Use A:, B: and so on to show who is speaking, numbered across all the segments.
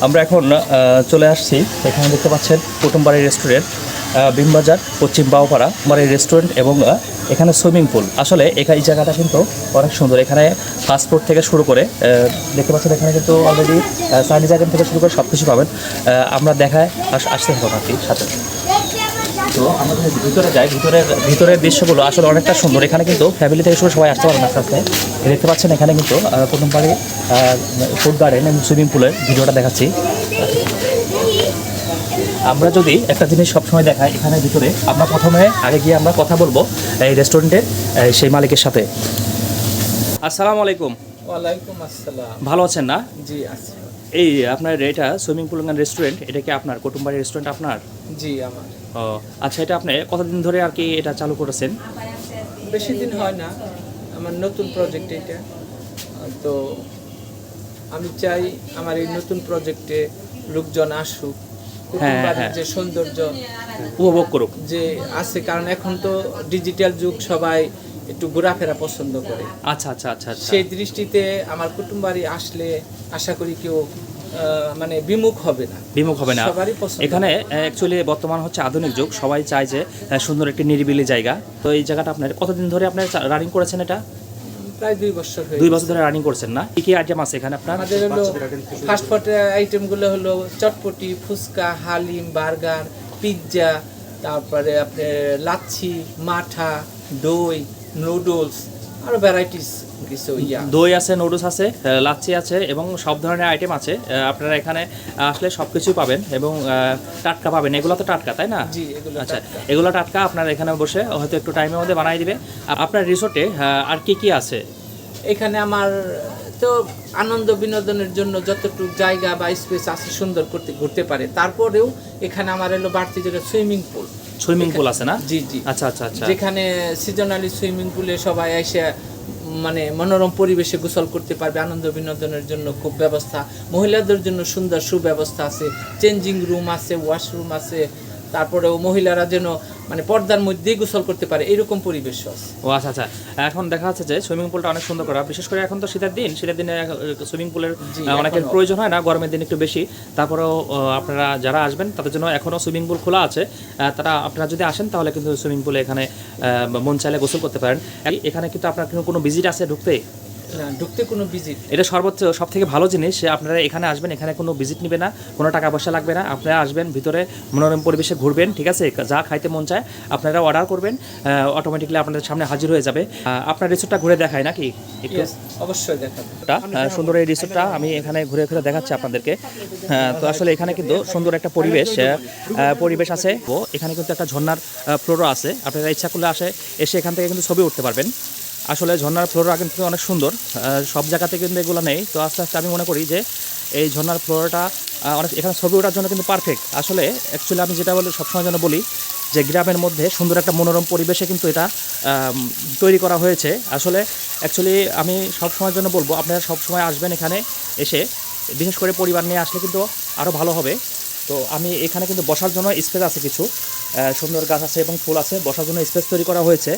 A: আমরা এখন চলে আসছি, এখানে দেখতে পাচ্ছেন কুটুমবাড়ি রেস্টুরেন্ট, ভীমবাজার পশ্চিম বাউপাড়া বাড়ির রেস্টুরেন্ট এবং এখানে সুইমিং পুল। আসলে এই জায়গাটা কিন্তু অনেক সুন্দর। এখানে ফাস্টফুড থেকে শুরু করে দেখতে পাচ্ছেন এখানে কিন্তু অলরেডি চাইনিজ আইটেম থেকে শুরু করে সব কিছু পাবেন। আমরা দেখায় আসতে থাকুন আর কি সাথে। তো আমরা যদি ভিতরে যাই, ভিতরের দৃশ্যগুলো আসলে অনেকটা সুন্দর। এখানে কিন্তু ফ্যামিলি থেকে শুরু সবাই আসতে পারেন আস্তে আস্তে। দেখতে পাচ্ছেন এখানে কিন্তু কুটুমবাড়ি ফুড গার্ডেন এবং সুইমিং পুলের ভিডিওটা দেখাচ্ছি। আমরা যদি একটা জিনিস সবসময় দেখাই এখানে ভিতরে, আমরা প্রথমে আগে গিয়ে আমরা কথা বলবো এই রেস্টুরেন্টের সেই মালিকের সাথে। আসসালামু আলাইকুম।
B: ওয়ালাইকুম আসসালাম।
A: ভালো আছেন না?
B: জি আছি।
A: এই আপনার এটা সুইমিং পুল অ্যান্ড রেস্টুরেন্ট, এটা কি আপনার কুটুমবাড়ি রেস্টুরেন্ট আপনার?
B: জি আমার।
A: ও আচ্ছা, এটা আপনি কতদিন ধরে আর কি এটা চালু করেছেন?
B: বেশি দিন হয় না, আমার নতুন প্রজেক্ট এটা। তো আমি চাই আমার এই নতুন প্রজেক্টে লোকজন আসুক, কুটুমবাড়ির যে সৌন্দর্য
A: উপভোগ করুক
B: যে আছে, কারণ এখন তো ডিজিটাল যুগ, সবাই একটু ঘোরাফেরা পছন্দ করে।
A: আচ্ছা আচ্ছা আচ্ছা আচ্ছা।
B: সেই দৃষ্টিতে আমার কুটুমবাড়ি আসলে আশা করি কেউ মানে বিমুখ হবে না।
A: সবারই পছন্দ। এখানে অ্যাকচুয়ালি বর্তমান হচ্ছে আধুনিক যুগ, সবাই চায় যে সুন্দর একটি নিরিবিলি জায়গা। তো এই জায়গাটা আপনার কতদিন ধরে আপনার রানিং করেছেন? এটা
B: প্রায় 2 বছর।
A: 2 বছর ধরে রানিং করছেন না? কি কি আইটেম আছে এখানে আপনার?
B: আমাদের হলো ফাস্ট ফুডের আইটেমগুলো হলো চটপটি, ফুচকা, হালিম, বার্গার, পিৎজা, তারপরে আপনার লাচ্ছি, মাঠা, দই, নুডলস, আরো ভ্যারাইটিস কিছু।
A: দই আছে, নুডলস আছে, লাচ্ছি আছে এবং সব ধরনের আইটেম আছে। আপনারা এখানে আসলে সব কিছুই পাবেন এবং টাটকা পাবেন। এগুলো তো টাটকা, তাই না?
B: জি, এগুলো
A: আচ্ছা, এগুলো টাটকা। আপনারা এখানে বসে হয়তো একটু টাইমের মধ্যে বানিয়ে দিবে। আপনার রিসোর্টে আর কি কি আছে?
B: এখানে আমার তো আনন্দ বিনোদনের জন্য যতটুকু জায়গা বা স্পেস আছে সুন্দর করতে ঘুরতে পারে। তারপরেও এখানে আমার হলো বাড়তি যেটা সুইমিং পুল
A: আছে না?
B: জি জি।
A: আচ্ছা আচ্ছা আচ্ছা।
B: যেখানে সিজনালি সুইমিং পুলে সবাই এসে মানে মনোরম পরিবেশে গোসল করতে পারবে। আনন্দ বিনোদনের জন্য খুব ব্যবস্থা, মহিলাদের জন্য সুন্দর সুব্যবস্থা আছে, চেঞ্জিং রুম আছে, ওয়াশরুম আছে, তারপরেও মহিলারা যেন মানে পর্দার মধ্যেই গোসল করতে পারে এরকম পরিবেশ আছে।
A: ও আচ্ছা আচ্ছা। এখন দেখা যাচ্ছে যে সুইমিং পুলটা অনেক সুন্দর করা, বিশেষ করে এখন তো শীতের দিনে সুইমিং পুলের অনেকের প্রয়োজন হয় না, গরমের দিন একটু বেশি। তারপরেও আপনারা যারা আসবেন তাদের জন্য এখনও সুইমিং পুল খোলা আছে। আপনারা যদি আসেন তাহলে কিন্তু সুইমিং পুলে এখানে মন চাইলে গোসল করতে পারেন। এখানে কিন্তু আপনার কোনো ভিজিট আছে ঢুকতে?
B: না, ঢুকতে কোনো ভিজিট।
A: এটা সব থেকে ভালো জিনিস। আপনারা এখানে আসবেন, এখানে কোনো ভিজিট নেবে না, কোনো টাকা পয়সা লাগবে না। আপনারা আসবেন, ভিতরে মনোরম পরিবেশে ঘুরবেন, ঠিক আছে? যা খাইতে মন চায় আপনারা অর্ডার করবেন, অটোমেটিকলি আপনাদের সামনে হাজির হয়ে যাবে। আপনার রিসোর্টটা ঘুরে দেখায় নাকি? একটু
B: অবশ্যই দেখাবো।
A: সুন্দর এই রিসোর্টটা আমি এখানে ঘুরে ঘুরে দেখাচ্ছি আপনাদেরকে। তো আসলে এখানে কিন্তু সুন্দর একটা পরিবেশ আছে। এখানে কিন্তু একটা ঝর্ণার ফ্লোরও আছে। আপনারা ইচ্ছা করলে এসে এখান থেকে কিন্তু ছবি উঠতে পারবেন। আসলে ঝর্ণার ফ্লোরটা কিন্তু অনেক সুন্দর, সব জায়গাতে কিন্তু এগুলো নেই। তো আস্তে আস্তে আমি মনে করি যে এই ঝর্ণার ফ্লোরটা অনেক এখানে ছবি ওঠার জন্য কিন্তু পারফেক্ট। আসলে অ্যাকচুয়ালি আমি যেটা সবসময় যেন বলি যে গ্রামের মধ্যে সুন্দর একটা মনোরম পরিবেশে কিন্তু এটা তৈরি করা হয়েছে। আসলে অ্যাকচুয়ালি আমি সবসময়ের জন্য বলবো আপনারা সবসময় আসবেন এখানে এসে, বিশেষ করে পরিবার নিয়ে আসলে কিন্তু আরও ভালো হবে। তো আমি এখানে কিন্তু বসার জন্য স্পেস আছে, কিছু সুন্দর গাছ আছে এবং ফুল আছে, বসার জন্য স্পেস তৈরি করা হয়েছে।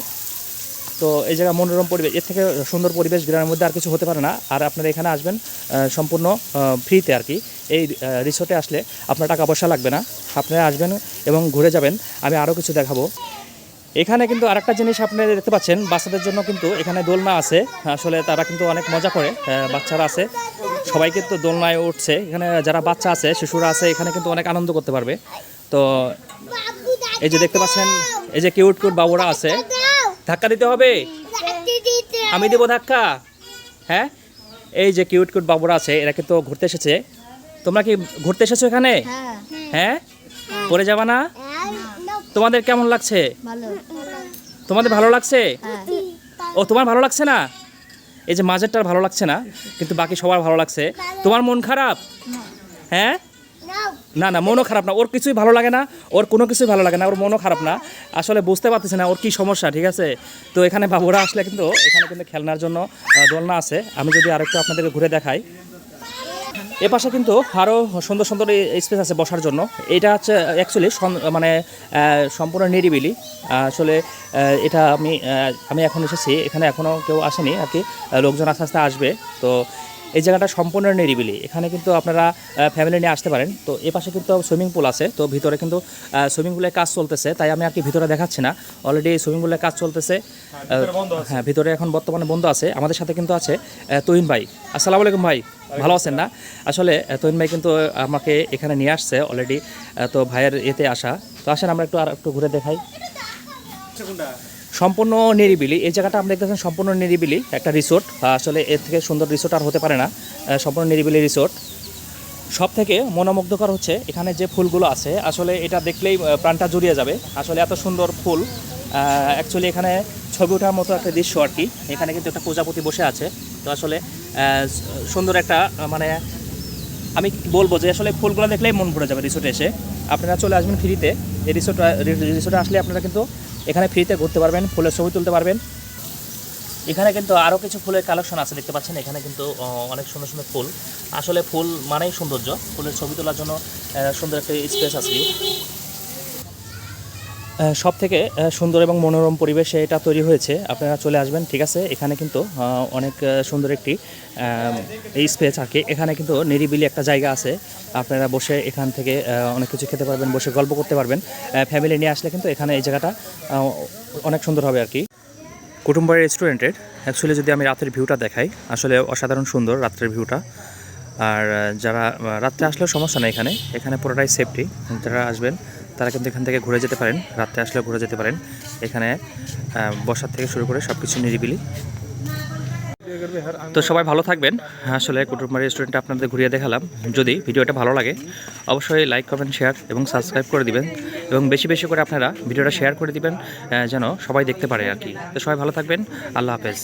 A: তো এই জায়গা মনোরম পরিবেশ, এর থেকে সুন্দর পরিবেশ গ্রামের মধ্যে আর কিছু হতে পারে না। আর আপনারা এখানে আসবেন সম্পূর্ণ ফ্রিতে আর কি। এই রিসোর্টে আসলে আপনার টাকা পয়সা লাগবে না, আপনারা আসবেন এবং ঘুরে যাবেন। আমি আরও কিছু দেখাবো। এখানে কিন্তু আরেকটা জিনিস আপনারা দেখতে পাচ্ছেন, বাচ্চাদের জন্য কিন্তু এখানে দোলনা আছে। আসলে তারা কিন্তু অনেক মজা করে, বাচ্চারা আছে, সবাই কিন্তু দোলনায় উঠছে। এখানে যারা বাচ্চা আছে, শিশুরা আছে, এখানে কিন্তু অনেক আনন্দ করতে পারবে। তো এই যে দেখতে পাচ্ছেন, এই যে কিউট বাবুরা আছে। ধাক্কা দিতে হবে, আমি দেবো ধাক্কা। হ্যাঁ, এই যে কিউট বাবুরা আছে, এরা কিন্তু ঘুরতে এসেছে। তোমরা কি ঘুরতে এসেছো এখানে? হ্যাঁ, পড়ে যাবা না? তোমাদের কেমন লাগছে? তোমাদের ভালো লাগছে? ও, তোমার ভালো লাগছে না? এই যে মাঝেরটার ভালো লাগছে না, কিন্তু বাকি সবার ভালো লাগছে। তোমার মন খারাপ? হ্যাঁ, না না, মনও খারাপ না, ওর কিছুই ভালো লাগে না, ওর কোনো কিছুই ভালো লাগে না, ওর মনও খারাপ না। আসলে বুঝতে পারতেছি না ওর কী সমস্যা, ঠিক আছে? তো এখানে বাবুরা আসলে কিন্তু এখানে কিন্তু খেলনার জন্য দোলনা আছে। আমি যদি আরেকটু আপনাদেরকে ঘুরে দেখাই, এ পাশে কিন্তু আরও সুন্দর সুন্দর স্পেস আছে বসার জন্য। এটা হচ্ছে অ্যাকচুয়ালি মানে সম্পূর্ণ নিরিবিলি। আসলে এটা আমি এখন এসেছি, এখানে এখনও কেউ আসেনি আর কি, লোকজন আস্তে আস্তে আসবে। তো এই জায়গাটা সম্পূর্ণ নিরিবিলি। এখানে কিন্তু আপনারা ফ্যামিলি নিয়ে আসতে পারেন। তো এ পাশে কিন্তু সুইমিং পুল আছে, তো ভিতরে কিন্তু সুইমিং পুলের কাজ চলতেছে, তাই আমি আর কি ভিতরে দেখাচ্ছি না। অলরেডি সুইমিং পুলের কাজ চলতেছে। হ্যাঁ, ভিতরে এখন বর্তমানে বন্ধ আছে। আমাদের সাথে কিন্তু আছে তুহিন ভাই। আসসালামু আলাইকুম ভাই, ভালো আছেন না? আসলে তুহিন ভাই কিন্তু আমাকে এখানে নিয়ে আসছে অলরেডি, তো ভাইয়ের এতে আসা। তো আসেন আমরা আর একটু ঘুরে দেখাই। সম্পূর্ণ নিরিবিলি এই জায়গাটা আপনি দেখতেছেন, সম্পূর্ণ নিরিবিলি একটা রিসোর্ট। আসলে এর থেকে সুন্দর রিসোর্ট আর হতে পারে না। সম্পূর্ণ নিরিবিলি রিসোর্ট। সব থেকে মনোমুগ্ধকর হচ্ছে এখানে যে ফুলগুলো আছে, আসলে এটা দেখলেই প্রাণটা জুড়িয়ে যাবে। আসলে এত সুন্দর ফুল, অ্যাকচুয়ালি এখানে ছবি ওঠার মতো একটা দৃশ্য আর কি। এখানে কিন্তু একটা প্রজাপতি বসে আছে। তো আসলে সুন্দর একটা মানে আমি বলবো যে আসলে ফুলগুলো দেখলেই মন ভরে যাবে রিসোর্টে এসে। আপনারা চলে আসবেন ফ্রিতে। এই রিসোর্টে আসলে আপনারা কিন্তু এখানে ফ্রিতে ঘুরতে পারবেন, ফুলের ছবি তুলতে পারবেন। এখানে কিন্তু আরও কিছু ফুলের কালেকশন আছে, দেখতে পাচ্ছেন। এখানে কিন্তু অনেক সুন্দর সুন্দর ফুল। আসলে ফুল মানেই সৌন্দর্য। ফুলের ছবি তোলার জন্য সুন্দর একটা স্পেস আছে। সব থেকে সুন্দর এবং মনোরম পরিবেশে এটা তৈরি হয়েছে। আপনারা চলে আসবেন, ঠিক আছে। এখানে কিন্তু অনেক সুন্দর একটি এই স্পেস আর কি। এখানে কিন্তু নিরিবিলি একটা জায়গা আছে, আপনারা বসে এখান থেকে অনেক কিছু খেতে পারবেন, বসে গল্প করতে পারবেন। ফ্যামিলি নিয়ে আসলে কিন্তু এখানে এই জায়গাটা অনেক সুন্দর হবে আর কি। কুটুম্বাড়ি রেস্টুরেন্টের অ্যাকচুয়ালি যদি আমি রাতের ভিউটা দেখাই, আসলে অসাধারণ সুন্দর রাত্রের ভিউটা। আর যারা রাত্রে আসলেও সমস্যা নেই, এখানে পুরোটাই সেফটি। যারা আসবেন তারা কিন্তু এখান থেকে ঘুরে যেতে পারেন, রাত্রে আসলেও ঘুরে যেতে পারেন। এখানে বসার থেকে শুরু করে সব কিছু নিরিবিলি। তো সবাই ভালো থাকবেন। আসলে কুটুম্বাড়ি রেস্টুরেন্টটা আপনাদের ঘুরিয়ে দেখালাম। যদি ভিডিওটা ভালো লাগে অবশ্যই লাইক, কমেন্ট, শেয়ার এবং সাবস্ক্রাইব করে দিবেন, এবং বেশি বেশি করে আপনারা ভিডিওটা শেয়ার করে দিবেন যেন সবাই দেখতে পারে আর কি। তো সবাই ভালো থাকবেন। আল্লাহ হাফেজ।